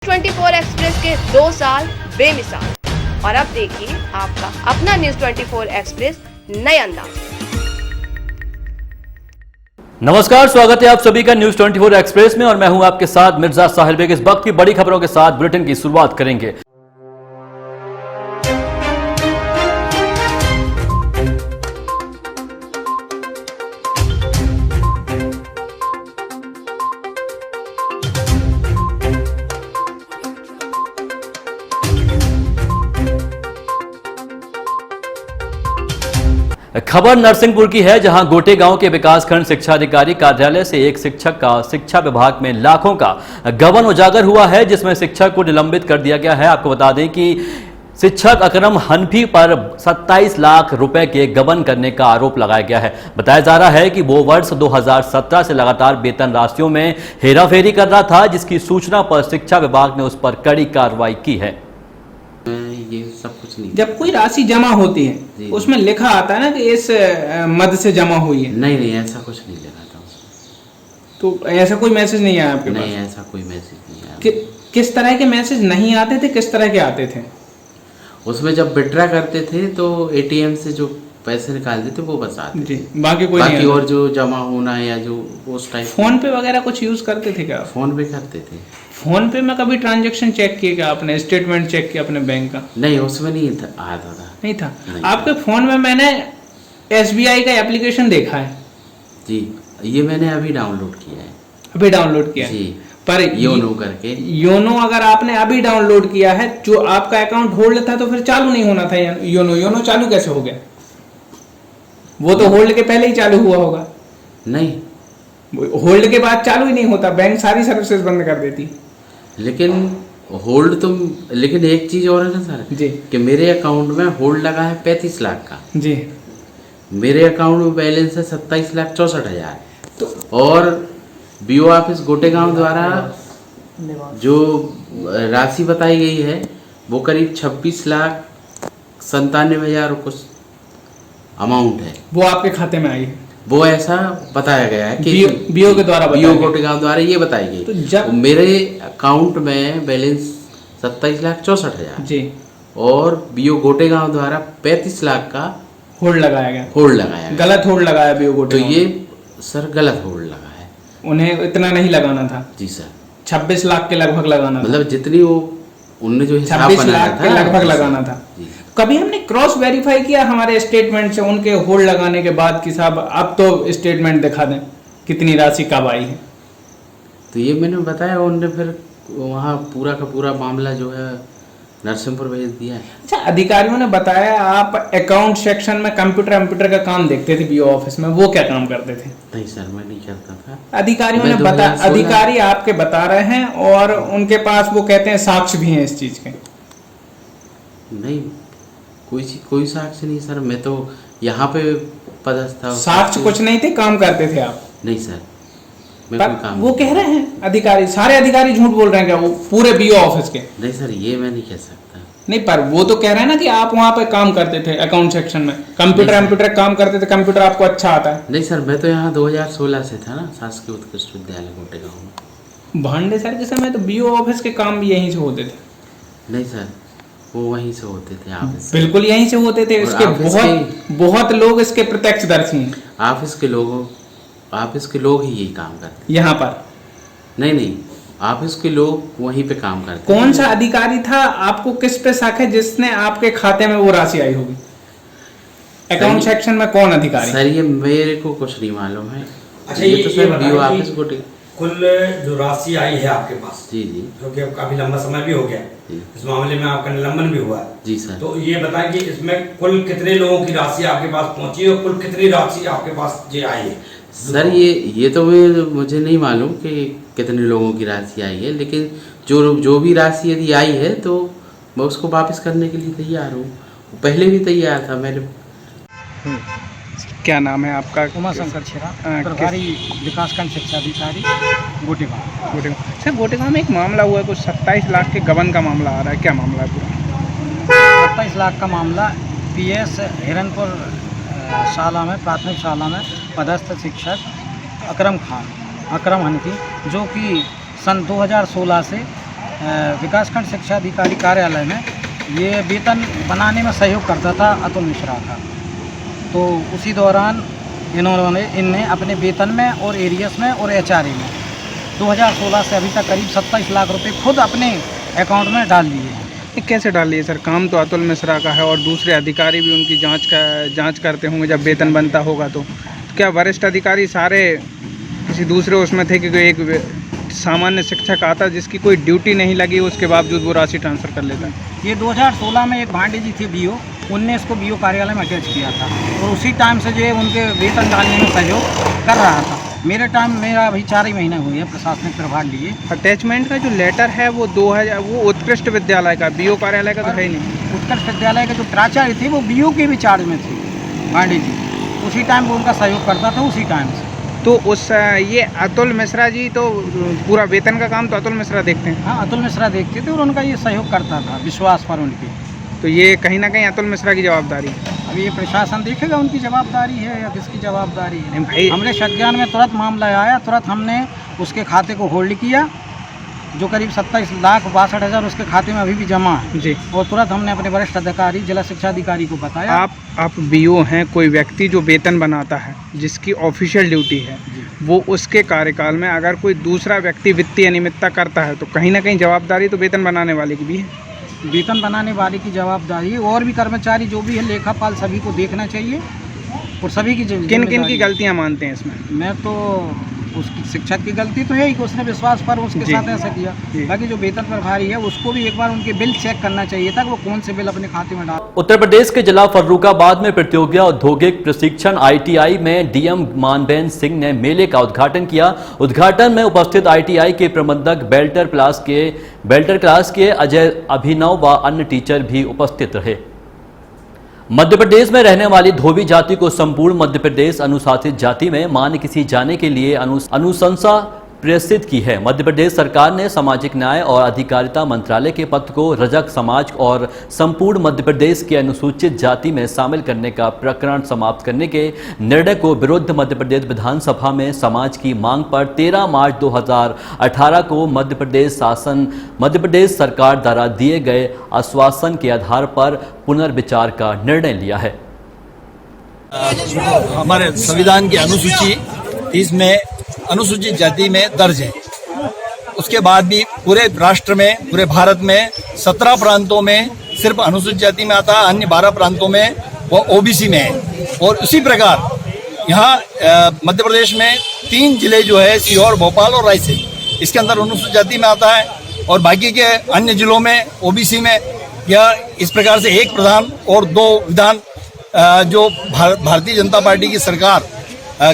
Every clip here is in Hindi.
24 एक्सप्रेस के 2 साल बेमिसाल। और अब देखिए आपका अपना न्यूज़ 24 एक्सप्रेस नए अंदाज में। नमस्कार, स्वागत है आप सभी का न्यूज 24 एक्सप्रेस में और मैं हूं आपके साथ मिर्जा साहिल बेग। इस वक्त की बड़ी खबरों के साथ बुलेटिन की शुरुआत करेंगे। खबर नरसिंहपुर की है, जहां गोटे गांव के विकासखंड शिक्षा अधिकारी कार्यालय से एक शिक्षक का शिक्षा विभाग में लाखों का गबन उजागर हुआ है, जिसमें शिक्षक को निलंबित कर दिया गया है। आपको बता दें कि शिक्षक अकरम हनफी पर 27 लाख रुपए के गबन करने का आरोप लगाया गया है। बताया जा रहा है कि वो वर्ष 2017 से लगातार वेतन राशियों में हेराफेरी कर रहा था, जिसकी सूचना पर शिक्षा विभाग ने उस पर कड़ी कार्रवाई की है। ये सब कुछ नहीं। जब कोई राशि जमा होती है उसमें लिखा आता है ना कि इस मद से जमा हुई है। नहीं, ऐसा कुछ नहीं लिखा था उसमें। तो ऐसा कोई मैसेज नहीं आया आपके पास? नहीं, ऐसा कोई मैसेज नहीं आया। किस तरह के मैसेज नहीं आते थे, किस तरह के आते थे? उसमें जब विड्रा करते थे तो एटीएम से जो पैसे निकालते थे वो बस आते जी, बाकी कोई बाकी नहीं। और जो जमा होना है या जो उस टाइप। फोन पे वगैरह कुछ यूज करते थे क्या? फोन पे करते थे। फोन पे में कभी ट्रांजैक्शन चेक किए क्या आपने? स्टेटमेंट चेक किया अपने बैंक का? नहीं, उसमें नहीं था, आता था। नहीं था। नहीं आपके फोन में मैंने SBI का एप्लीकेशन देखा है जी, ये मैंने अभी डाउनलोड किया है। अभी डाउनलोड किया है जी, पर योनो करके। योनो अगर आपने अभी डाउनलोड किया है, जो आपका अकाउंट होल्ड था तो फिर चालू नहीं होना था। योनो चालू कैसे हो गया? वो तो होल्ड के पहले ही चालू हुआ होगा। नहीं, होल्ड के बाद चालू ही नहीं होता, बैंक सारी सर्विसेज बंद कर देती। लेकिन होल्ड तुम, लेकिन एक चीज और है ना सर जी, कि मेरे अकाउंट में होल्ड लगा है 35 लाख का। जी, मेरे अकाउंट में बैलेंस है 27,64,000। तो और बीओ ऑफिस गोटेगांव द्वारा जो राशि बताई गई है वो करीब 26,97,000 कुछ अमाउंट है। वो आपके खाते में आई है? वो ऐसा बताया गया है कि बीओ के द्वारा बीओ गोटेगांव द्वारा ये बताई गई। तो जब मेरे अकाउंट में बैलेंस 27,64,000 जी, और बीओ गोटेगांव द्वारा 35 लाख का होल्ड लगाया गया। होल्ड लगाया गया। गलत होल्ड लगाया बीओ को। तो ये सर गलत होल्ड लगा है। उन्हें इतना नहीं लगाना था। जी सर, 26 लाख के लगभग लगाना था। मतलब जितनी वो उनने जो हिसाब 26 बनाया लाख के लगभग लगाना था। जी। कभी हमने क्रॉस वेरीफाई किया हमारे स्टेटमेंट से उनके होल्ड लगाने के बाद कि साहब अब तो स्टेटमेंट दिखा दें कितनी राशि कब आई है? तो ये मैंने बताया, उनने फिर वहाँ पूरा का पूरा मामला जो है नरसिंहपुर भेज दिया है। अच्छा, अधिकारियों ने बताया आप अकाउंट सेक्शन में कंप्यूटर का काम देखते थे बीओ ऑफिस में, वो क्या काम करते थे? नहीं सर, मैं नहीं करता था। अधिकारियों ने अधिकारी आपके बता रहे हैं और उनके पास वो कहते हैं साक्ष्य भी हैं इस चीज के। नहीं, कोई साक्ष्य नहीं सर, मैं तो यहाँ पे पदस्थ था। साक्ष्य कुछ नहीं थे, काम करते थे आप? नहीं सर, मैं पर कोई काम वो कह रहे हैं अधिकारी, सारे अधिकारी झूठ बोल रहे हैं क्या वो पूरे बीओ ऑफिस के? नहीं सर, ये मैं नहीं कह सकता। नहीं, पर वो तो कह रहे हैं ना कि आप वहाँ पे काम करते थे अकाउंट सेक्शन में, कंप्यूटर काम करते थे, कंप्यूटर आपको अच्छा आता है। नहीं सर, मैं तो यहाँ 2016 से था ना, शासकीय उत्कृष्ट विद्यालय गोटेगांव में। भांडे सर के समय तो बीओ ऑफिस के काम भी यहीं से होते थे। नहीं सर, वो वहीं से होते थे ऑफिस से। बिल्कुल यहीं से होते थे। इसके बहुत लोग इसके प्रत्यक्षदर्शी हैं। ऑफिस के लोग ही यही काम करते। यहाँ पर नहीं, ऑफिस के लोग वहीं पे काम करते। कौन सा अधिकारी था, आपको किस पे शक है जिसने आपके खाते में वो राशि आई होगी? अकाउंट सेक्शन में कौन अधिकारी? सर ये मेरे को कुछ नहीं मालूम है। अच्छा, ये तो सर बीओ बताइए ऑफिस गोटे कुल जो राशि आई है आपके पास, जी, जो कि अब काफी लंबा समय भी हो गया, इस मामले में आपका निलंबन भी हुआ है। जी सर। तो ये बताइए कि इसमें कुल कितने लोगों की राशि आपके पास पहुंची और कुल कितनी राशि आपके पास ये आई है? सर ये तो मुझे नहीं मालूम कि कितने लोगों की राशि आई है, लेकिन जो भी राशि यदि आई है तो मैं उसको वापस करने के लिए तैयार हूँ। पहले भी तैयार था मेरे। क्या नाम है आपका? उमाशंकर छेरा, प्रभारी विकासखंड शिक्षा अधिकारी गोटेगांव। सर, गोटेगांव में एक मामला हुआ है, कुछ 27 लाख के गबन का मामला आ रहा है, क्या मामला है पूरा? 27 लाख का मामला PS हिरनपुर शाला में, प्राथमिक शाला में पदस्थ शिक्षक अकरम हनफी, जो कि सन 2016 से विकासखंड शिक्षा अधिकारी कार्यालय में ये वेतन बनाने में सहयोग करता था अतुल मिश्रा का। तो उसी दौरान इनने अपने वेतन में और एरियस में और एचआरए में 2016 से अभी तक करीब 27 लाख रुपए खुद अपने अकाउंट में डाल लिए हैं। ये कैसे डाल लिए सर? काम तो अतुल मिश्रा का है और दूसरे अधिकारी भी उनकी जांच करते होंगे जब वेतन बनता होगा। तो क्या वरिष्ठ अधिकारी सारे किसी दूसरे उसमें थे कि एक सामान्य शिक्षक आता जिसकी कोई ड्यूटी नहीं लगी उसके बावजूद वो राशि ट्रांसफ़र कर लेता? ये 2016 में एक भांडे जी थे बीओ, उनने इसको बीओ कार्यालय में अटैच किया था और उसी टाइम से जो है उनके वेतन डालने में सहयोग कर रहा था। मेरा अभी 4 ही महीने हुए हैं प्रशासनिक प्रभार लिए। अटैचमेंट का जो लेटर है वो 2000 वो उत्कृष्ट विद्यालय का, बीओ कार्यालय का तो है ही नहीं। उत्कृष्ट विद्यालय के जो प्राचार्य थे वो बीओ के भी चार्ज में थे भांडे जी, उसी टाइम वो उनका सहयोग करता था उसी टाइम से। तो ये अतुल मिश्रा जी तो पूरा वेतन का काम तो अतुल मिश्रा देखते हैं? हाँ, अतुल मिश्रा देखते थे और उनका ये सहयोग करता था विश्वास पर उनके। तो ये कहीं ना कहीं अतुल मिश्रा की जवाबदारी है। अब ये प्रशासन देखेगा उनकी जवाबदारी है या किसकी जवाबदारी है। नहीं भाई, हमरे संज्ञान में तुरंत मामला आया, तुरंत हमने उसके खाते को होल्ड किया जो करीब 27,62,000 उसके खाते में अभी भी जमा है जी। और तुरंत हमने अपने वरिष्ठ अधिकारी जिला शिक्षा अधिकारी को बताया। आप बीओ हैं, कोई व्यक्ति जो वेतन बनाता है जिसकी ऑफिशियल ड्यूटी है वो उसके कार्यकाल में अगर कोई दूसरा व्यक्ति वित्तीय अनियमितता करता है तो कहीं ना कहीं जवाबदारी तो वेतन बनाने वाले की भी है। वेतन बनाने वाले की जवाबदारी और भी कर्मचारी जो भी है लेखापाल सभी को देखना चाहिए और सभी की किन की गलतियां मानते हैं इसमें? मैं तो उसकी शिक्षक की गलती तो है ही कि उसने विश्वास पर उसके साथ ऐसा किया। बाकी जो वेतन प्रभारी है उसको भी एक बार उनके बिल चेक करना चाहिए था कि वो कौन से बिल अपने खाते में डाल। उत्तर प्रदेश के जिला फर्रुखाबाद में प्रतियोगी औद्योगिक प्रशिक्षण ITI में DM मानबेन सिंह ने मेले का उद्घाटन किया। उद्घाटन में उपस्थित ITI के प्रबंधक बेल्टर क्लास के अजय अभिनव व अन्य टीचर भी उपस्थित रहे। मध्य प्रदेश में रहने वाली धोबी जाति को संपूर्ण मध्य प्रदेश अनुसूचित जाति में मान्य किसी जाने के लिए अनुशंसा प्रेषित की है। मध्य प्रदेश सरकार ने सामाजिक न्याय और अधिकारिता मंत्रालय के पत्र को रजक समाज और संपूर्ण मध्य प्रदेश के अनुसूचित जाति में शामिल करने का प्रकरण समाप्त करने के निर्णय को विरुद्ध मध्य प्रदेश विधानसभा में समाज की मांग पर 13 मार्च 2018 को मध्य प्रदेश सरकार द्वारा दिए गए आश्वासन के आधार पर पुनर्विचार का निर्णय लिया है। हमारे संविधान की अनुसूची 30 में अनुसूचित जाति में दर्ज है। उसके बाद भी पूरे राष्ट्र में, पूरे भारत में 17 प्रांतों में सिर्फ अनुसूचित जाति में आता है, अन्य 12 प्रांतों में वो OBC में है। और उसी प्रकार यहाँ मध्य प्रदेश में 3 जिले जो है सीहोर, भोपाल और रायसेन, इसके अंदर अनुसूचित जाति में आता है और बाकी के अन्य जिलों में OBC में। या इस प्रकार से 1 प्रधान और 2 विधान जो भारतीय जनता पार्टी की सरकार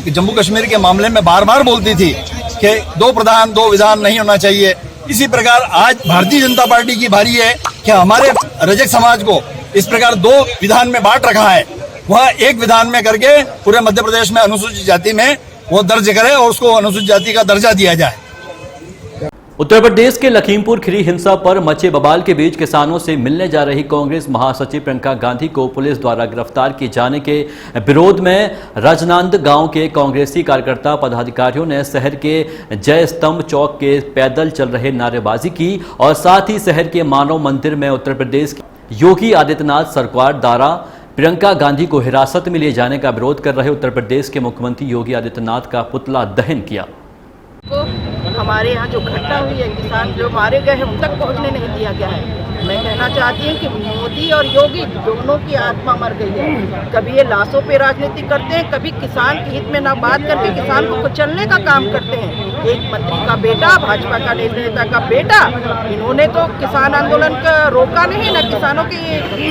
जम्मू कश्मीर के मामले में बार बार बोलती थी कि 2 प्रधान 2 विधान नहीं होना चाहिए। इसी प्रकार आज भारतीय जनता पार्टी की बारी है कि हमारे रजक समाज को इस प्रकार 2 विधान में बांट रखा है, वह 1 विधान में करके पूरे मध्य प्रदेश में अनुसूचित जाति में वो दर्ज करे और उसको अनुसूचित जाति का दर्जा दिया जाए। उत्तर प्रदेश के लखीमपुर खीरी हिंसा पर मचे बवाल के बीच किसानों से मिलने जा रही कांग्रेस महासचिव प्रियंका गांधी को पुलिस द्वारा गिरफ्तार किए जाने के विरोध में राजनांद गांव के कांग्रेसी कार्यकर्ता पदाधिकारियों ने शहर के जय स्तंभ चौक के पैदल चल रहे नारेबाजी की और साथ ही शहर के मानव मंदिर में उत्तर प्रदेश की योगी आदित्यनाथ सरकार द्वारा प्रियंका गांधी को हिरासत में लिए जाने का विरोध कर रहे उत्तर प्रदेश के मुख्यमंत्री योगी आदित्यनाथ का पुतला दहन किया। हमारे यहाँ जो घटना हुई है, किसान जो मारे गए हैं उन तक पहुँचने नहीं दिया गया है। मैं कहना चाहती हूँ कि मोदी और योगी दोनों की आत्मा मर गई है। कभी ये लाशों पे राजनीति करते हैं, कभी किसान के हित में ना बात करके किसान को कुचलने का काम करते हैं। एक मंत्री का बेटा, भाजपा का नेता का बेटा, इन्होंने तो किसान आंदोलन का रोका नहीं, ना किसानों की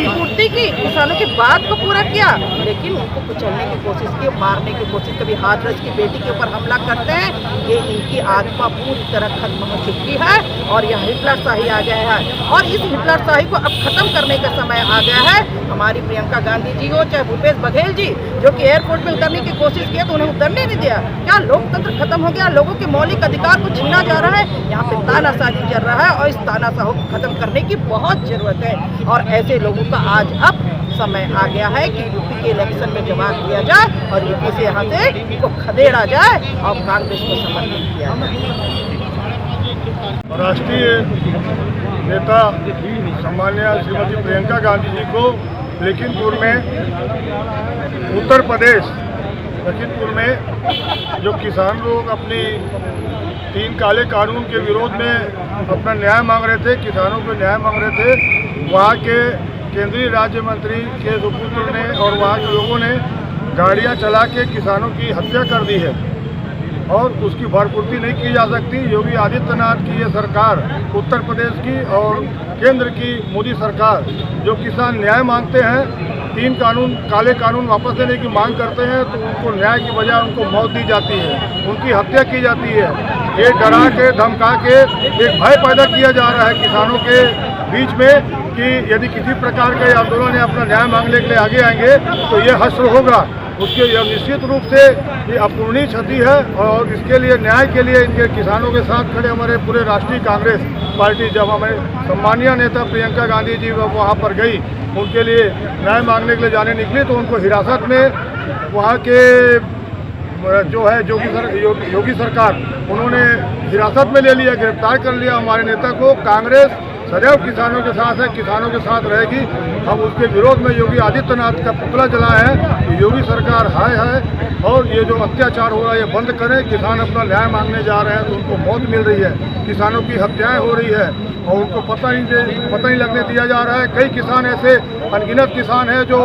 पूर्ति की, किसानों की बात को पूरा किया, लेकिन उनको कुचलने की कोशिश की, मारने की कोशिश। कभी हाथरस की बेटी के ऊपर हमला करते हैं। ये इनकी आत्मा पूरी तरह खत्म हो चुकी है और यह हिटलरशाही आ गया है और इस हिटलरशाही को अब खत्म करने का समय आ गया है। हमारी प्रियंका गांधी जी हो चाहे भूपेश बघेल जी, जो कि एयरपोर्ट में उतरने की कोशिश किया तो उन्हें उतरने नहीं दिया। क्या लोकतंत्र खत्म हो गया? लोगों के मौलिक अधिकार को छीना जा रहा है। यहाँ पे तानाशाही चल रहा है और इस तानाशाही को खत्म करने की बहुत जरूरत है और ऐसे लोगों का आज अब समय आ गया है कि यूपी के इलेक्शन में जवाब दिया जाए और यूपी से यहाँ से इनको खदेड़ा जाए और कांग्रेस को समर्थन किया जाए। राष्ट्रीय नेता सम्माननीय श्रीमती प्रियंका गांधी जी को लखीमपुर में उत्तर प्रदेश लखीमपुर में जो किसान लोग अपनी 3 काले कानून के विरोध में अपना न्याय मांग रहे थे, किसानों को न्याय मांग रहे थे, वहाँ के केंद्रीय राज्य मंत्री के सुपुत्र ने और वहाँ के लोगों ने गाड़ियाँ चला के किसानों की हत्या कर दी है और उसकी भरपूर्ति नहीं की जा सकती। योगी आदित्यनाथ की ये सरकार, उत्तर प्रदेश की और केंद्र की मोदी सरकार, जो किसान न्याय मांगते हैं, 3 कानून काले कानून वापस लेने की मांग करते हैं, तो उनको न्याय की बजाय उनको मौत दी जाती है, उनकी हत्या की जाती है। ये डरा के धमका के एक भय पैदा किया जा रहा है किसानों के बीच में कि यदि किसी प्रकार के आंदोलन या अपना न्याय मांगने के लिए आगे आएंगे तो ये हश्र होगा। उसके यह निश्चित रूप से ये अपूर्णीय क्षति है और इसके लिए न्याय के लिए इनके किसानों के साथ खड़े हमारे पूरे राष्ट्रीय कांग्रेस पार्टी, जब हमारे सम्मानीय नेता प्रियंका गांधी जी वहाँ पर गई, उनके लिए न्याय मांगने के लिए जाने निकली, तो उनको हिरासत में वहाँ के जो है योगी सरकार, उन्होंने हिरासत में ले लिया, गिरफ्तार कर लिया हमारे नेता को। कांग्रेस सदैव किसानों के साथ है, किसानों के साथ रहेगी। हम उसके विरोध में योगी आदित्यनाथ का पुतला जलाए हैं। योगी सरकार हाय है और ये जो अत्याचार हो रहा है ये बंद करें। किसान अपना न्याय मांगने जा रहे हैं तो उनको मौत मिल रही है, किसानों की हत्याएं हो रही है और उनको पता नहीं लगने दिया जा रहा है। कई किसान ऐसे अनगिनत किसान हैं जो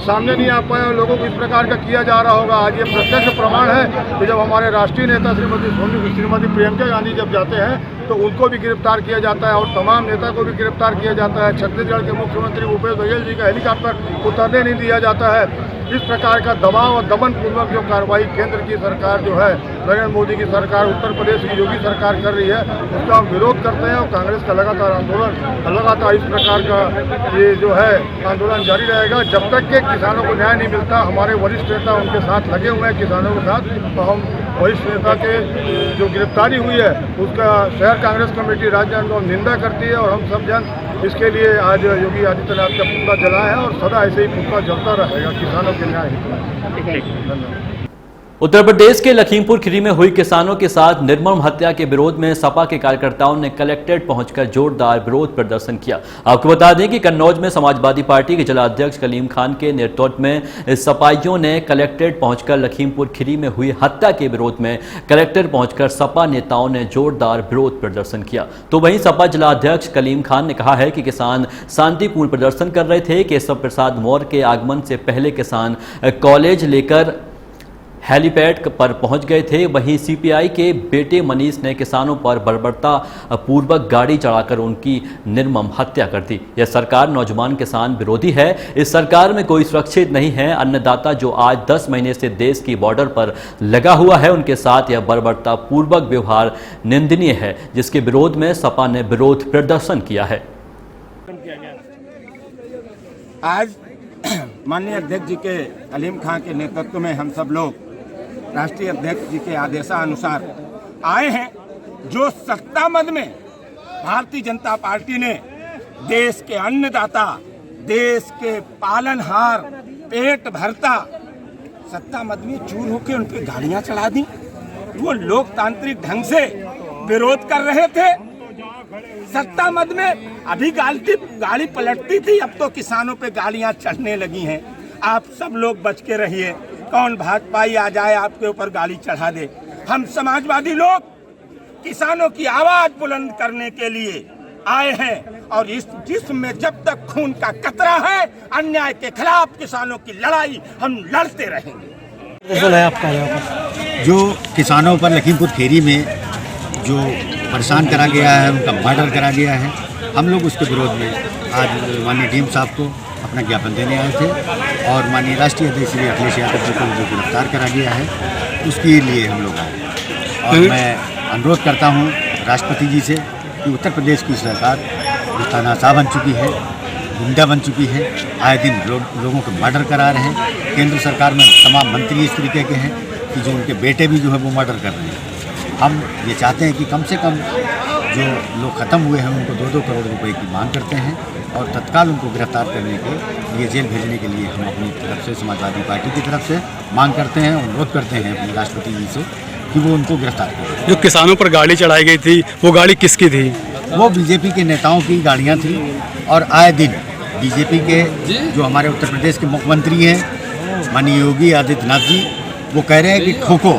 सामने नहीं आ पाए और लोगों को इस प्रकार का किया जा रहा होगा। आज ये प्रत्यक्ष प्रमाण है कि जब हमारे राष्ट्रीय नेता श्रीमती प्रियंका गांधी जब जाते हैं तो उनको भी गिरफ्तार किया जाता है और तमाम नेता को भी गिरफ्तार किया जाता है। छत्तीसगढ़ के मुख्यमंत्री भूपेश बघेल जी का हेलीकॉप्टर उतरने नहीं दिया जाता है। इस प्रकार का दबाव और दमन पूर्वक जो कार्रवाई केंद्र की सरकार जो है, नरेंद्र मोदी की सरकार, उत्तर प्रदेश की योगी सरकार कर रही है, उसका हम विरोध करते हैं और कांग्रेस का लगातार आंदोलन, लगातार इस प्रकार का ये जो है आंदोलन जारी रहेगा जब तक के किसानों को न्याय नहीं मिलता। हमारे वरिष्ठ नेता उनके साथ लगे हुए हैं किसानों के साथ, तो हम वरिष्ठ नेता के जो गिरफ्तारी हुई है उसका शहर कांग्रेस कमेटी राज्य आंदोलन निंदा करती है और हम सब जन इसके लिए आज योगी आदित्यनाथ का पुतला जलाए हैं और सदा ऐसे ही पुतला जलता रहेगा किसानों के न्याय हित में। धन्यवाद। उत्तर प्रदेश के लखीमपुर खीरी में हुई किसानों के साथ निर्मम हत्या के विरोध में सपा के कार्यकर्ताओं ने कलेक्ट्रेट पहुंचकर जोरदार विरोध प्रदर्शन किया। आपको बता दें कि कन्नौज में समाजवादी पार्टी के जिला अध्यक्ष कलीम खान के नेतृत्व में सपाइयों ने कलेक्ट्रेट पहुंचकर लखीमपुर खीरी में हुई हत्या के विरोध में कलेक्ट्रेट पहुंचकर सपा नेताओं ने जोरदार विरोध प्रदर्शन किया। तो वहीं सपा जिला अध्यक्ष कलीम खान ने कहा है कि किसान शांतिपूर्ण प्रदर्शन कर रहे थे। केशव प्रसाद मौर्य के आगमन से पहले किसान कॉलेज लेकर हेलीपैड पर पहुंच गए थे। वहीं सीपीआई के बेटे मनीष ने किसानों पर बर्बरता पूर्वक गाड़ी चढ़ाकर उनकी निर्मम हत्या कर दी। यह सरकार नौजवान किसान विरोधी है। इस सरकार में कोई सुरक्षित नहीं है। अन्नदाता जो आज 10 महीने से देश की बॉर्डर पर लगा हुआ है, उनके साथ यह बर्बरता पूर्वक व्यवहार निंदनीय है, जिसके विरोध में सपा ने विरोध प्रदर्शन किया है। आज माननीय अध्यक्ष जी के कलीम खान के नेतृत्व में हम सब लोग राष्ट्रीय अध्यक्ष जी के आदेशानुसार आए हैं। जो सत्ता मद में भारतीय जनता पार्टी ने देश के अन्नदाता, देश के पालनहार, पेट भरता सत्ता मद में चूर होकर उन पर गाड़ियां चढ़ा दी। वो लोकतांत्रिक ढंग से विरोध कर रहे थे। सत्ता मद में अभी गाड़ी पलटती थी, अब तो किसानों पे गाड़ियां चढ़ने लगी हैं। आप सब लोग बच के रहिए, कौन भाजपाई आ जाए आपके ऊपर गाड़ी चढ़ा दे। हम समाजवादी लोग किसानों की आवाज बुलंद करने के लिए आए हैं और इस जिस्म में जब तक खून का कतरा है, अन्याय के खिलाफ किसानों की लड़ाई हम लड़ते रहेंगे। जो किसानों पर लखीमपुर खीरी में जो परेशान करा गया है, उनका मर्डर करा गया है, हम लोग उसके विरोध में आज माननीय डीएम साहब को अपना ज्ञापन देने आए थे और माननीय राष्ट्रीय अध्यक्ष श्री अखिलेश यादव जी को जो गिरफ्तार करा गया है उसके लिए हम लोग आए। और मैं अनुरोध करता हूँ राष्ट्रपति जी से कि उत्तर प्रदेश की सरकार जो तानाशाह बन चुकी है, गुंडा बन चुकी है, आए दिन लोगों को मर्डर करा रहे हैं। केंद्र सरकार में तमाम मंत्री इस तरीके के हैं कि जो उनके बेटे भी जो है वो मर्डर कर रहे हैं। हम ये चाहते हैं कि कम से कम जो लोग ख़त्म हुए हैं उनको 2-2 करोड़ रुपए की मांग करते हैं और तत्काल उनको गिरफ्तार करने के लिए, जेल भेजने के लिए हम अपनी तरफ से समाजवादी पार्टी की तरफ से मांग करते हैं, अनुरोध करते हैं अपने राष्ट्रपति जी से कि वो उनको गिरफ्तार करें। जो किसानों पर गाड़ी चढ़ाई गई थी वो गाड़ी किसकी थी? वो बीजेपी के नेताओं की गाड़ियाँ थी और आए दिन बीजेपी के जो हमारे उत्तर प्रदेश के मुख्यमंत्री हैं माननीय योगी आदित्यनाथ जी, वो कह रहे हैं कि ठोको।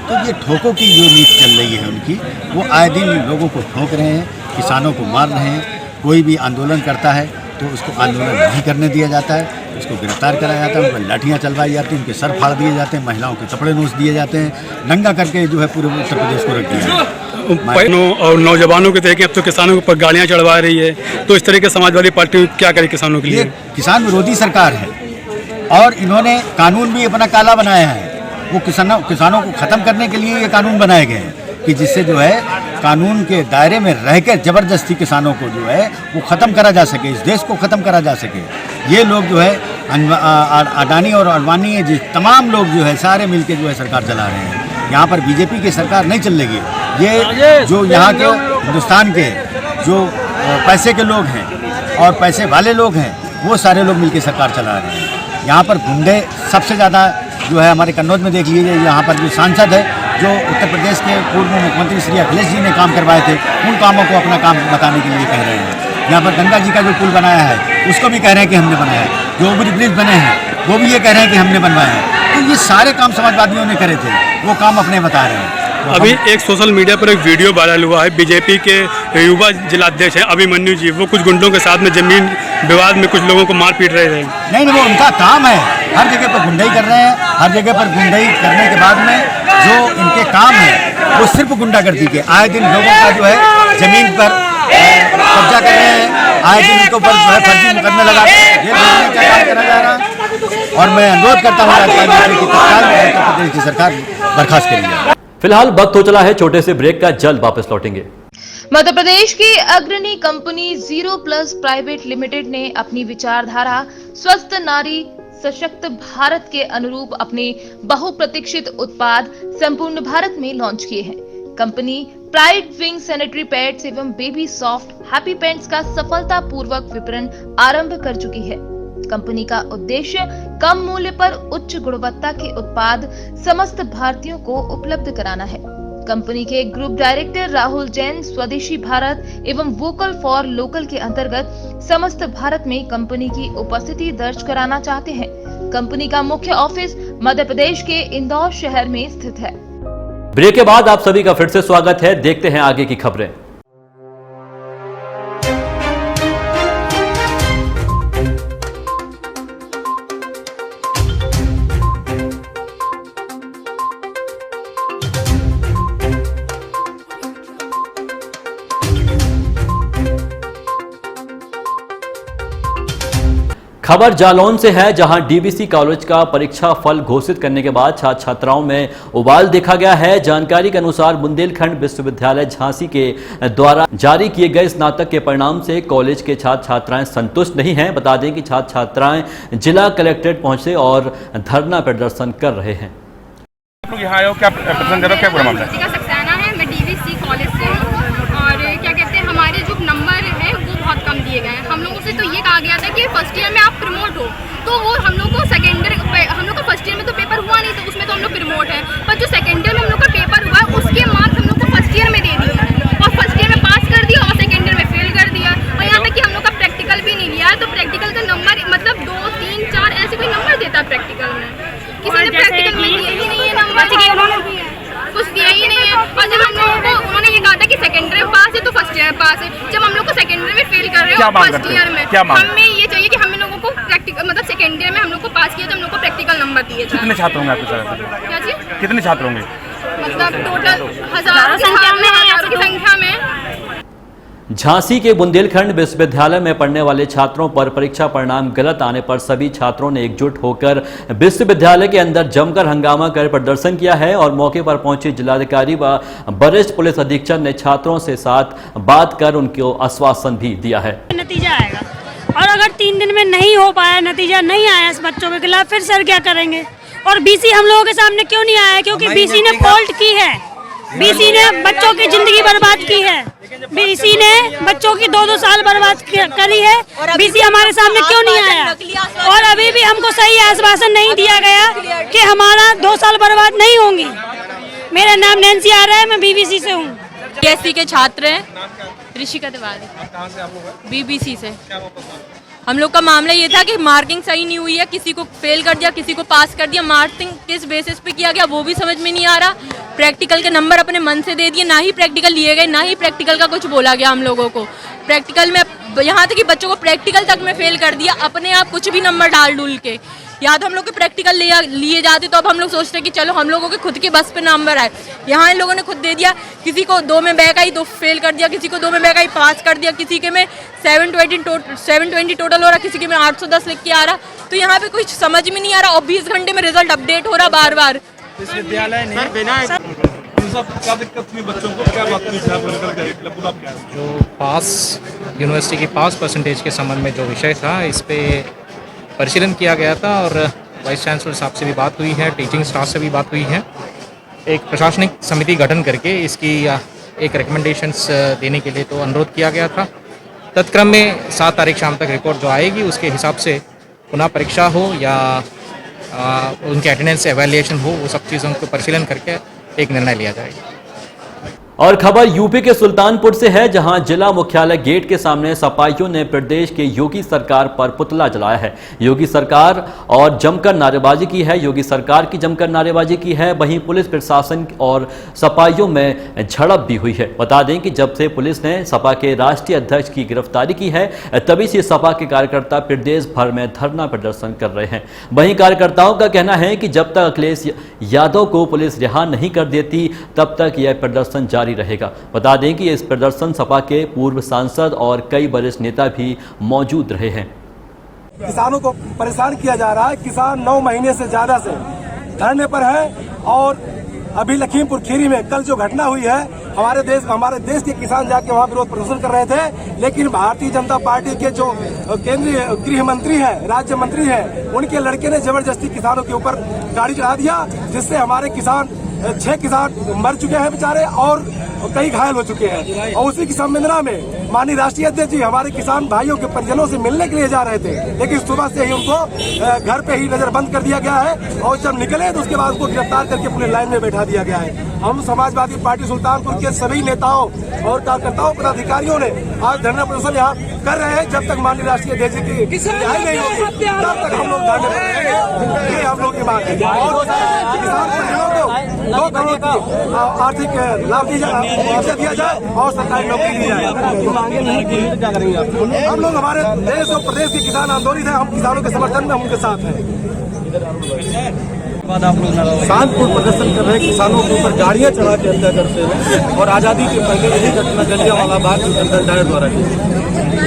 तो ये ठोको की जो नीति चल रही है उनकी, वो आए दिन लोगों को ठोक रहे हैं, किसानों को मार रहे हैं। कोई भी आंदोलन करता है तो उसको आंदोलन नहीं करने दिया जाता है, उसको गिरफ्तार कराया जाता है, उन पर लाठियाँ चलवाई जाती हैं, उनके सर फाड़ दिए जाते हैं, महिलाओं के कपड़े नोच दिए जाते हैं, नंगा करके जो है पूरे उत्तर प्रदेश को रख दिया है। और नौजवानों के देखें अब तो किसानों के ऊपर गाड़ियाँ चढ़वा रही है, तो इस तरह के समाजवादी पार्टी क्या करे किसानों के लिए? किसान विरोधी सरकार है और इन्होंने कानून भी अपना काला बनाया है। वो किसानों को ख़त्म करने के लिए ये कानून बनाए गए हैं कि जिससे जो है कानून के दायरे में रहकर जबरदस्ती किसानों को जो है वो ख़त्म करा जा सके, इस देश को ख़त्म करा जा सके। ये लोग जो है अडानी और अडवाणी है, तमाम लोग जो है सारे मिलके जो है सरकार चला रहे हैं। यहाँ पर बीजेपी की सरकार नहीं चल रही है। ये जो यहाँ के हिंदुस्तान के जो पैसे के लोग हैं और पैसे वाले लोग हैं, वो सारे लोग मिलके सरकार चला रहे हैं। यहाँ पर गुंडे सबसे ज़्यादा जो है हमारे कन्नौज में देख लीजिए, यहाँ पर जो सांसद है जो उत्तर प्रदेश के पूर्व मुख्यमंत्री श्री अखिलेश जी ने काम करवाए थे, उन कामों को अपना काम बताने के लिए कह रहे हैं। यहाँ पर गंगा जी का जो पुल बनाया है उसको भी कह रहे हैं कि हमने बनाया है, जो ओवर ब्रिज बने हैं वो भी ये कह रहे हैं कि हमने बनवाया है। तो ये सारे काम समाजवादियों ने करे थे, वो काम अपने बता रहे हैं। अभी एक सोशल मीडिया पर एक वीडियो वायरल हुआ है, बीजेपी के युवा जिलाध्यक्ष हैं अभिमन्यु जी, वो कुछ गुंडों के साथ में जमीन विवाद में कुछ लोगों को मार पीट रहे थे। नहीं, वो उनका काम है, हर जगह पर गुंडाई कर रहे हैं। हर जगह पर गुंडाई करने के बाद में जो इनके काम है वो सिर्फ गुंडागर्दी के। आए दिन लोगों का जो है जमीन पर कब्जा कर रहे हैं, आए दिन उनके ऊपर जो है फर्जी मुकदमे लगा जेल भेजने का काम करा जा रहा है। और मैं अनुरोध करता हूँ राज्यपाल जी की तत्काल उत्तर प्रदेश की सरकार बर्खास्त करेगी। फिलहाल वक्त हो चला है छोटे से ब्रेक का, जल्द वापस लौटेंगे। मध्य प्रदेश की अग्रणी company zero plus private limited ने अपनी विचारधारा स्वस्थ नारी सशक्त भारत के अनुरूप अपने बहुप्रतीक्षित उत्पाद संपूर्ण भारत में लॉन्च किए हैं। Company pride wing sanitary pads एवं बेबी सॉफ्ट हैप्पी पैंट्स का सफलतापूर्वक विपणन आरंभ कर चुकी है। कंपनी का उद्देश्य कम मूल्य पर उच्च गुणवत्ता के उत्पाद समस्त भारतीयों को उपलब्ध कराना है। कंपनी के ग्रुप डायरेक्टर राहुल जैन स्वदेशी भारत एवं वोकल फॉर लोकल के अंतर्गत समस्त भारत में कंपनी की उपस्थिति दर्ज कराना चाहते हैं। कंपनी का मुख्य ऑफिस मध्य प्रदेश के इंदौर शहर में स्थित है। ब्रेक के बाद आप सभी का फिर से स्वागत है। देखते हैं आगे की खबरें। खबर जालौन से है, जहां डीवीसी कॉलेज का परीक्षा फल घोषित करने के बाद छात्र छात्राओं में उबाल देखा गया है। जानकारी के अनुसार बुंदेलखंड विश्वविद्यालय झांसी के द्वारा जारी किए गए स्नातक के परिणाम से कॉलेज के छात्र छात्राएं संतुष्ट नहीं हैं। बता दें कि छात्र छात्राएं जिला कलेक्ट्रेट पहुंचे और धरना प्रदर्शन कर रहे हैं। आप लोग यहाँ आए हो, क्या प्रदर्शन करो, क्या पूरा मामला है? मैं डीवीसी कॉलेज से हूँ और क्या कहते हैं, हमारे जो नंबर है वो बहुत कम दिए गए हैं। हम लोगों से तो ये कहा गया था कि फर्स्ट ईयर में आप प्रमोट हो, तो वो हम लोग को सेकेंड ईयर, हम लोग का फर्स्ट ईयर में तो पेपर हुआ नहीं, तो उसमें तो हम लोग प्रमोट है, पर जो सेकेंड ईयर में हम लोग का पेपर हुआ उसके मार्क्स हम लोग को फर्स्ट ईयर में दे दिए और फर्स्ट ईयर में पास कर दिया और सेकेंड ईयर में फेल कर दिया। और यहाँ तक कि हम लोग का प्रैक्टिकल भी नहीं लिया, तो प्रैक्टिकल का नंबर मतलब 2, 3, 4 ऐसे कोई नंबर देता प्रैक्टिकल में, किसी ने प्रैक्टिकल में दिया ही नहीं है नंबर, कुछ दिया ही नहीं है। और जब हम लोगों को उन्होंने ये कहा था कि सेकेंड ईयर पास है तो फर्स्ट ईयर पास है, जब हम लोग को सेकेंड ईयर में फेल कर रहे हो फर्स्ट ईयर में, हमें ये चाहिए कि हम लोगों को प्रैक्टिकल मतलब सेकेंड ईयर में हम लोग को पास किया तो हम लोग को प्रैक्टिकल नंबर दिए जाए। कितने छात्र होंगे आपके साथ? क्या जी? कितने छात्र होंगे? मतलब टोटल हजारों की संख्या में। झांसी के बुंदेलखंड विश्वविद्यालय में पढ़ने वाले छात्रों पर परीक्षा परिणाम गलत आने पर सभी छात्रों ने एकजुट होकर विश्वविद्यालय के अंदर जमकर हंगामा कर प्रदर्शन किया है और मौके पर पहुंचे जिलाधिकारी व वरिष्ठ पुलिस अधीक्षक ने छात्रों से साथ बात कर उनको आश्वासन भी दिया है। नतीजा आएगा और अगर 3 दिन में नहीं हो पाया, नतीजा नहीं आया इस बच्चों के खिलाफ, फिर सर क्या करेंगे? और बीसी हम लोगों के सामने क्यों नहीं आया? क्योंकि बीसी ने फॉल्ट की है, बीसी ने बच्चों की जिंदगी बर्बाद की है, बीसी ने बच्चों की 2-2 साल बर्बाद करी है। बीसी हमारे सामने क्यों नहीं आया? और अभी भी हमको सही आश्वासन नहीं दिया गया कि हमारा 2 साल बर्बाद नहीं होंगी। मेरा नाम नैन्सी आ रहा है, मैं बीबीसी से हूँ। बीएससी के छात्र हैं, ऋषिका तिवारी, बीबीसी से। हम लोग का मामला ये था कि मार्किंग सही नहीं हुई है, किसी को फेल कर दिया, किसी को पास कर दिया। मार्किंग किस बेसिस पे किया गया वो भी समझ में नहीं आ रहा। प्रैक्टिकल के नंबर अपने मन से दे दिए, ना ही प्रैक्टिकल लिए गए, ना ही प्रैक्टिकल का कुछ बोला गया हम लोगों को। प्रैक्टिकल में यहाँ तक कि बच्चों को प्रैक्टिकल तक में फेल कर दिया, अपने आप कुछ भी नंबर डाल डूल के। या तो हम लोग के प्रैक्टिकल लिए जाते तो अब हम लोग सोचते हैं कि चलो हम लोगों के खुद के बस पे नंबर आए, यहाँ इन लोगों ने खुद दे दिया। किसी को 2 में बैक आई तो फेल कर दिया, किसी को 2 में बैक आई पास कर दिया, किसी के में 720 टोटल हो रहा, किसी के में 810 लिख के आ रहा। तो यहाँ पे कुछ समझ में नहीं आ रहा और 20 घंटे में रिजल्ट अपडेट हो रहा बार बार। इस विद्यालय ने क्या दिक्कत हुई बच्चों को, क्या बात हुई? जो पास यूनिवर्सिटी की पास परसेंटेज के संबंध में जो विषय था, इस पे परिशीलन किया गया था और वाइस चांसलर साहब से भी बात हुई है, टीचिंग स्टाफ से भी बात हुई है। एक प्रशासनिक समिति गठन करके इसकी एक रिकमेंडेशंस देने के लिए तो अनुरोध किया गया था। तत्क्रम में 7 तारीख शाम तक रिपोर्ट जो आएगी उसके हिसाब से पुनः परीक्षा हो या उनके अटेंडेंस एवेल्युएशन हो, वो सब चीज़ों को परिशीलन करके एक निर्णय लिया जाएगा। और खबर यूपी के सुल्तानपुर से है, जहां जिला मुख्यालय गेट के सामने सपाइयों ने प्रदेश के योगी सरकार पर पुतला जलाया है। योगी सरकार और जमकर नारेबाजी की है, योगी सरकार की जमकर नारेबाजी की है। वहीं पुलिस प्रशासन और सपाइयों में झड़प भी हुई है। बता दें कि जब से पुलिस ने सपा के राष्ट्रीय अध्यक्ष की गिरफ्तारी की है, तभी से सपा के कार्यकर्ता प्रदेश भर में धरना प्रदर्शन कर रहे हैं। वहीं कार्यकर्ताओं का कहना है कि जब तक अखिलेश यादव को पुलिस रिहा नहीं कर देती, तब तक यह प्रदर्शन जारी रहेगा। बता दें कि इस प्रदर्शन सपा के पूर्व सांसद और कई वरिष्ठ नेता भी मौजूद रहे हैं। किसानों को परेशान किया जा रहा है। किसान 9 महीने से ज्यादा से धरने पर है और अभी लखीमपुर खीरी में कल जो घटना हुई है, हमारे देश के किसान जाके वहाँ विरोध प्रदर्शन कर रहे थे, लेकिन भारतीय जनता पार्टी के जो केंद्रीय गृह मंत्री हैं, राज्य मंत्री हैं, उनके लड़के ने जबरदस्ती किसानों के ऊपर गाड़ी चढ़ा दिया, जिससे हमारे किसान 6 किसान मर चुके हैं बेचारे और कई घायल हो चुके हैं। और उसी की संवेदना में माननीय राष्ट्रीय अध्यक्ष जी हमारे किसान भाइयों के परिजनों से मिलने के लिए जा रहे थे, लेकिन सुबह से ही उनको घर पे ही नजरबंद कर दिया गया है और जब निकले तो उसके बाद उनको गिरफ्तार करके पूरे लाइन में बैठा दिया गया है। हम समाजवादी पार्टी सुल्तानपुर के सभी नेताओं और कार्यकर्ताओं पदाधिकारियों ने आज धरना प्रदर्शन यहाँ कर रहे हैं। जब तक माननीय राष्ट्रीय अध्यक्ष जी की रिहाई नहीं होगी तब तक हम लोग धरने पर रहेंगे। ये हम लोग की मांग है। और किसान परिजनों को 2 करोड़ की आर्थिक लाभ दिया जाए और सरकारी नौकरी दी जाए। हम लोग हमारे देश और प्रदेश के किसान आंदोलित हैं, हम किसानों के समर्थन में, हम उनके साथ हैं। शांतपूर्ण प्रदर्शन कर रहे किसानों के ऊपर गाड़ियां चढ़ा के हत्या करते हुए और आज़ादी के पहले यही घटना जलियांवाला बाग के अंदर डायर द्वारा की।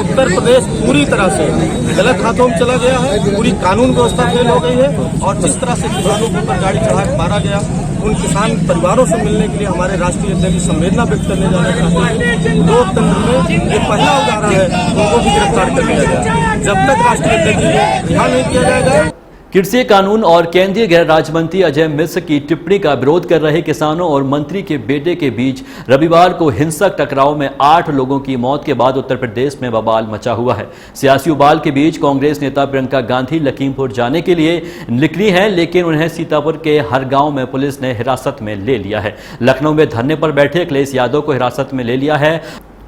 उत्तर प्रदेश पूरी तरह से गलत हाथों में चला गया है, पूरी कानून व्यवस्था फेल हो गई है और जिस तरह से किसानों के ऊपर गाड़ी चढ़ा के मारा गया, उन किसान परिवारों से मिलने के लिए हमारे राष्ट्रीय अध्यक्ष संवेदना व्यक्त करने जाना चाहते हैं। लोकतंत्र में ये पहला उदाहरण है, उनको भी गिरफ्तार कर लिया गया। जब तक राष्ट्रीय अध्यक्ष रिहा नहीं किया जाएगा। कृषि कानून और केंद्रीय गृह राज्य मंत्री अजय मिश्र की टिप्पणी का विरोध कर रहे किसानों और मंत्री के बेटे के बीच रविवार को हिंसक टकराव में 8 लोगों की मौत के बाद उत्तर प्रदेश में बवाल मचा हुआ है। सियासी उबाल के बीच कांग्रेस नेता प्रियंका गांधी लखीमपुर जाने के लिए निकली हैं, लेकिन उन्हें सीतापुर के हर गांव में पुलिस ने हिरासत में ले लिया है। लखनऊ में धरने पर बैठे अखिलेश यादव को हिरासत में ले लिया है।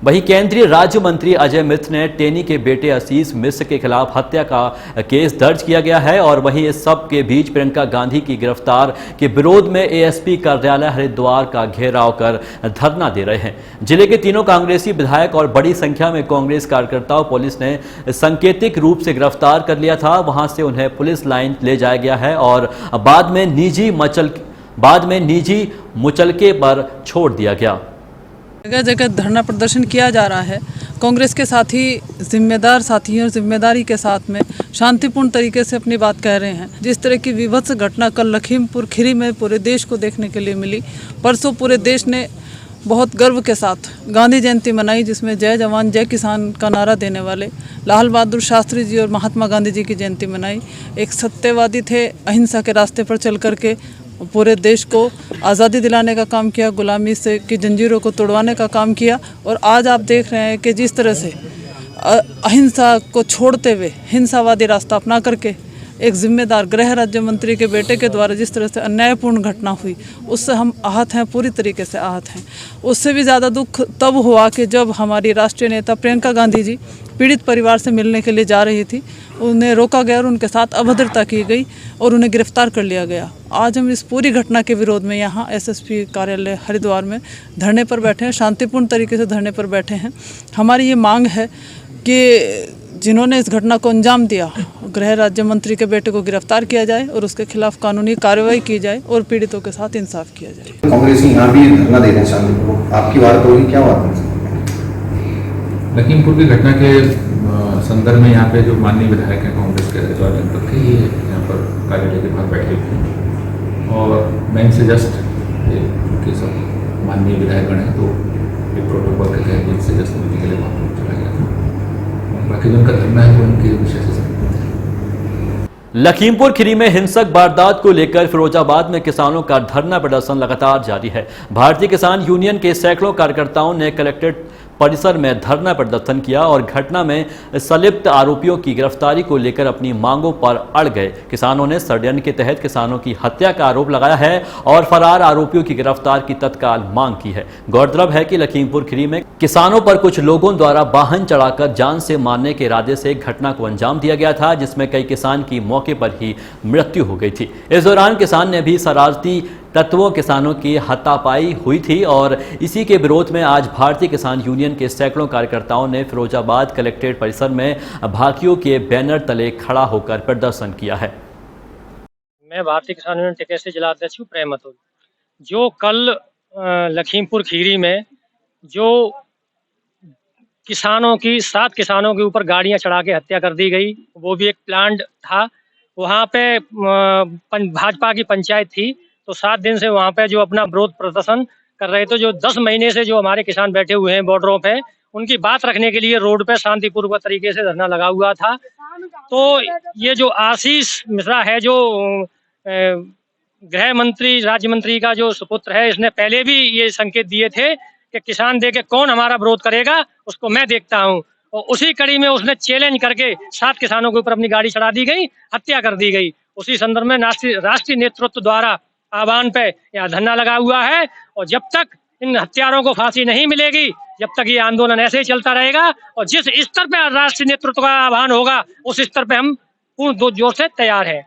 वहीं केंद्रीय राज्य मंत्री अजय मिश्र ने टेनी के बेटे आशीष मिश्र के खिलाफ हत्या का केस दर्ज किया गया है। और वहीं इस सब के बीच प्रियंका गांधी की गिरफ्तार के विरोध में एएसपी कार्यालय हरिद्वार का घेराव कर धरना दे रहे हैं। जिले के तीनों कांग्रेसी विधायक और बड़ी संख्या में कांग्रेस कार्यकर्ताओं पुलिस ने सांकेतिक रूप से गिरफ्तार कर लिया था। वहां से उन्हें पुलिस लाइन ले जाया गया है और बाद में निजी मुचलके पर छोड़ दिया गया। जगह जगह धरना प्रदर्शन किया जा रहा है। कांग्रेस के साथी जिम्मेदार साथी और जिम्मेदारी के साथ में शांतिपूर्ण तरीके से अपनी बात कह रहे हैं। जिस तरह की विभत्स घटना कल लखीमपुर खीरी में पूरे देश को देखने के लिए मिली, परसों पूरे देश ने बहुत गर्व के साथ गांधी जयंती मनाई, जिसमें जय जवान जय किसान का नारा देने वाले लाल बहादुर शास्त्री जी और महात्मा गांधी जी की जयंती मनाई। एक सत्यवादी थे, अहिंसा के रास्ते पर चल करके पूरे देश को आज़ादी दिलाने का काम किया, गुलामी से की जंजीरों को तोड़वाने का काम किया। और आज आप देख रहे हैं कि जिस तरह से अहिंसा को छोड़ते हुए हिंसावादी रास्ता अपना करके एक जिम्मेदार गृह राज्य मंत्री के बेटे के द्वारा जिस तरह से अन्यायपूर्ण घटना हुई, उससे हम आहत हैं, पूरी तरीके से आहत हैं। उससे भी ज़्यादा दुख तब हुआ कि जब हमारी राष्ट्रीय नेता प्रियंका गांधी जी पीड़ित परिवार से मिलने के लिए जा रही थी, उन्हें रोका गया और उनके साथ अभद्रता की गई और उन्हें गिरफ्तार कर लिया गया। आज हम इस पूरी घटना के विरोध में यहाँ एसएसपी कार्यालय हरिद्वार में धरने पर बैठे हैं, शांतिपूर्ण तरीके से धरने पर बैठे हैं। हमारी ये मांग है कि जिन्होंने इस घटना को अंजाम दिया, गृह राज्य मंत्री के बेटे को गिरफ्तार किया जाए और उसके खिलाफ कानूनी कार्रवाई की जाए और पीड़ितों के साथ इंसाफ किया जाए। कांग्रेस यहाँ भी धरना देना चाहते, आपकी बात होगी, क्या बात है? लखीमपुर की घटना के संदर्भ में यहाँ पे जो माननीय विधायक हैं कांग्रेस के हरिद्वार जनपद के, ये यहाँ पर कार्यालय के बाहर बैठे हुए हैं और मैं इनसे जस्ट उनके सब माननीय विधायकगण हैं तो एक प्रोटोकॉल के तहत इनसे जस्ट मिलने के लिए वहाँ चला गया था। बाकी जो उनका धरना है वो उनके विषय से संबंधित है। लखीमपुर खीरी में हिंसक वारदात को लेकर फिरोजाबाद में किसानों का धरना प्रदर्शन लगातार जारी है। भारतीय किसान यूनियन के सैकड़ों कार्यकर्ताओं ने कलेक्ट्रेट परिसर में धरना प्रदर्शन किया और घटना में संलिप्त आरोपियों की गिरफ्तारी को लेकर अपनी मांगों पर अड़ गए। किसानों ने षड्यंत्र के तहत किसानों की हत्या का आरोप लगाया है और फरार आरोपियों की गिरफ्तार की तत्काल मांग की है। गौरतलब है कि लखीमपुर खीरी में किसानों पर कुछ लोगों द्वारा वाहन चढ़ाकर जान से मारने के इरादे से घटना को अंजाम दिया गया था, जिसमें कई किसान की मौके पर ही मृत्यु हो गई थी। इस दौरान किसान ने भी शरारती तत्वों किसानों की हाथापाई हुई थी और इसी के विरोध में आज भारतीय किसान यूनियन के सैकड़ों कार्यकर्ताओं ने फिरोजाबाद कलेक्ट्रेट परिसर में भाकियों के बैनर तले खड़ा होकर प्रदर्शन किया है। मैं भारतीय किसान यूनियन टिकैत जिला अध्यक्ष हूँ प्रेम अतुल। जो कल लखीमपुर खीरी में जो किसानों की 7 किसानों के ऊपर गाड़ियां चढ़ा के हत्या कर दी गई, वो भी एक प्लांट था। वहाँ पे भाजपा की पंचायत थी तो 7 दिन से वहाँ पे जो अपना विरोध प्रदर्शन कर रहे थे, जो 10 महीने से जो हमारे किसान बैठे हुए हैं बॉर्डरों पे, उनकी बात रखने के लिए रोड पे शांतिपूर्वक तरीके से धरना लगा हुआ था। तो ये जो आशीष मिश्रा है, जो गृह मंत्री राज्य मंत्री का जो सुपुत्र है, इसने पहले भी ये संकेत दिए थे कि किसान देके कौन हमारा विरोध करेगा, उसको मैं देखता हूँ। और उसी कड़ी में उसने चैलेंज करके 7 किसानों के ऊपर अपनी गाड़ी चढ़ा दी गई, हत्या कर दी गई। उसी संदर्भ में राष्ट्रीय नेतृत्व द्वारा आह्वान पे यहाँ धरना लगा हुआ है और जब तक इन हत्यारों को फांसी नहीं मिलेगी, जब तक ये आंदोलन ऐसे ही चलता रहेगा और जिस स्तर पे राष्ट्रीय नेतृत्व का आह्वान होगा उस स्तर पे हम पूर्ण जोर से तैयार हैं।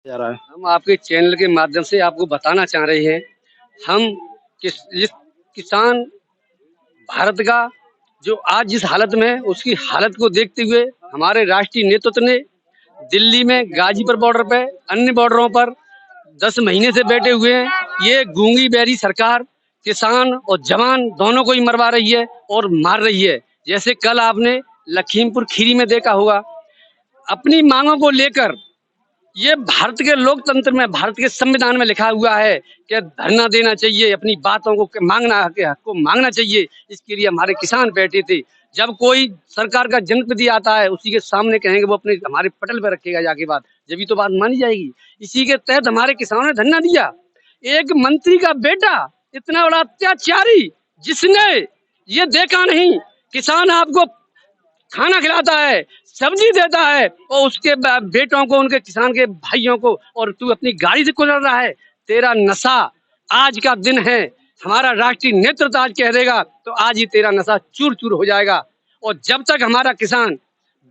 हम आपके चैनल के माध्यम से आपको बताना चाह रहे हैं, हम किसान भारत का जो आज जिस हालत में, उसकी हालत को देखते हुए हमारे राष्ट्रीय नेतृत्व ने दिल्ली में गाजीपुर बॉर्डर पे, अन्य बॉर्डरों पर 10 महीने से बैठे हुए हैं। ये गूंगी बैरी सरकार किसान और जवान दोनों को ही मरवा रही है और मार रही है। जैसे कल आपने लखीमपुर खीरी में देखा होगा, अपनी मांगों को लेकर ये भारत के लोकतंत्र में, भारत के संविधान में लिखा हुआ है कि धरना देना चाहिए, अपनी बातों को मांगना चाहिए। इसके लिए हमारे किसान बैठे थे। जब कोई सरकार का जनप्रतिनिधि आता है, उसी के सामने कहेंगे वो अपने हमारे पटल पर रखेगा जाके बात, जब तो बात मानी जाएगी। इसी के तहत हमारे किसानों ने धरना दिया। एक मंत्री का बेटा इतना बड़ा अत्याचारी, जिसने ये देखा नहीं किसान आपको खाना खिलाता है, सब्जी देता है और उसके बेटों को, उनके किसान के भाइयों को, और तू अपनी गाड़ी से गुजर रहा है। तेरा नशा आज का दिन है, हमारा राष्ट्रीय नेतृत्व आज कह देगा तो आज ही तेरा नशा चूर चूर हो जाएगा। और जब तक हमारा किसान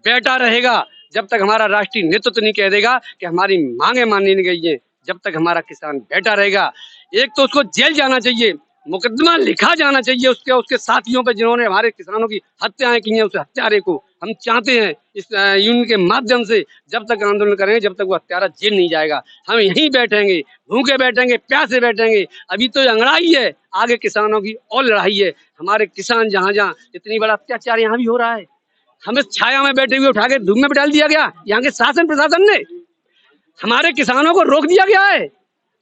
बैठा रहेगा, जब तक हमारा राष्ट्रीय नेतृत्व नहीं कह देगा कि हमारी मांगे मानी नहीं गई है, जब तक हमारा किसान बैठा रहेगा, एक तो उसको जेल जाना चाहिए, मुकदमा लिखा जाना चाहिए उसके साथियों पे जिन्होंने हमारे किसानों की हत्याएं की हैं। उस हत्यारे को हम चाहते हैं इस यूनियन के माध्यम से जब तक आंदोलन करेंगे, जब तक वो हत्यारा जेल नहीं जाएगा, हम यहीं बैठेंगे, भूखे बैठेंगे, प्यासे बैठेंगे। अभी तो लड़ाई है, आगे किसानों की और लड़ाई है। हमारे किसान जहाँ जहाँ इतनी बड़ा अत्याचार यहाँ भी हो रहा है, हमें छाया में बैठे हुए उठा के धूप में डाल दिया गया। यहाँ के शासन प्रशासन ने हमारे किसानों को रोक दिया गया है।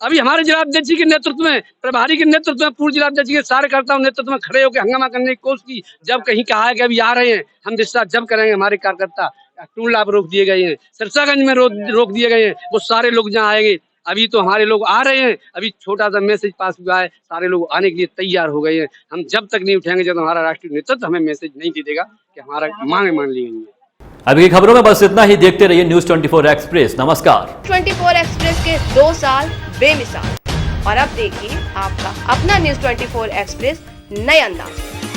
अभी हमारे जिलाध्यक्ष जी के नेतृत्व में, प्रभारी के नेतृत्व में, पूर्व जिलाध्यक्ष के सारे कर्ताओं नेतृत्व में खड़े होकर हंगामा करने की कोशिश की। जब कहीं कहा है कि अभी आ रहे हैं, हम विश्वास जब करेंगे, हमारे कार्यकर्ता टूला पर रोक दिए गए हैं, सिरसागंज में रोक दिए गए हैं, वो सारे लोग जहाँ आएंगे। अभी तो हमारे लोग आ रहे हैं, अभी छोटा सा मैसेज पास हुआ है, सारे लोग आने के लिए तैयार हो गए हैं। हम जब तक नहीं उठेंगे, जब हमारा राष्ट्रीय नेतृत्व हमें मैसेज नहीं दे देगा कि हमारा मांगे मान ली गई है। अभी की खबरों में बस इतना ही। देखते रहिए न्यूज 24 एक्सप्रेस। नमस्कार। 24 एक्सप्रेस के 2 साल बेमिसाल, और अब देखिए आपका अपना न्यूज 24 एक्सप्रेस नए अंदाज में।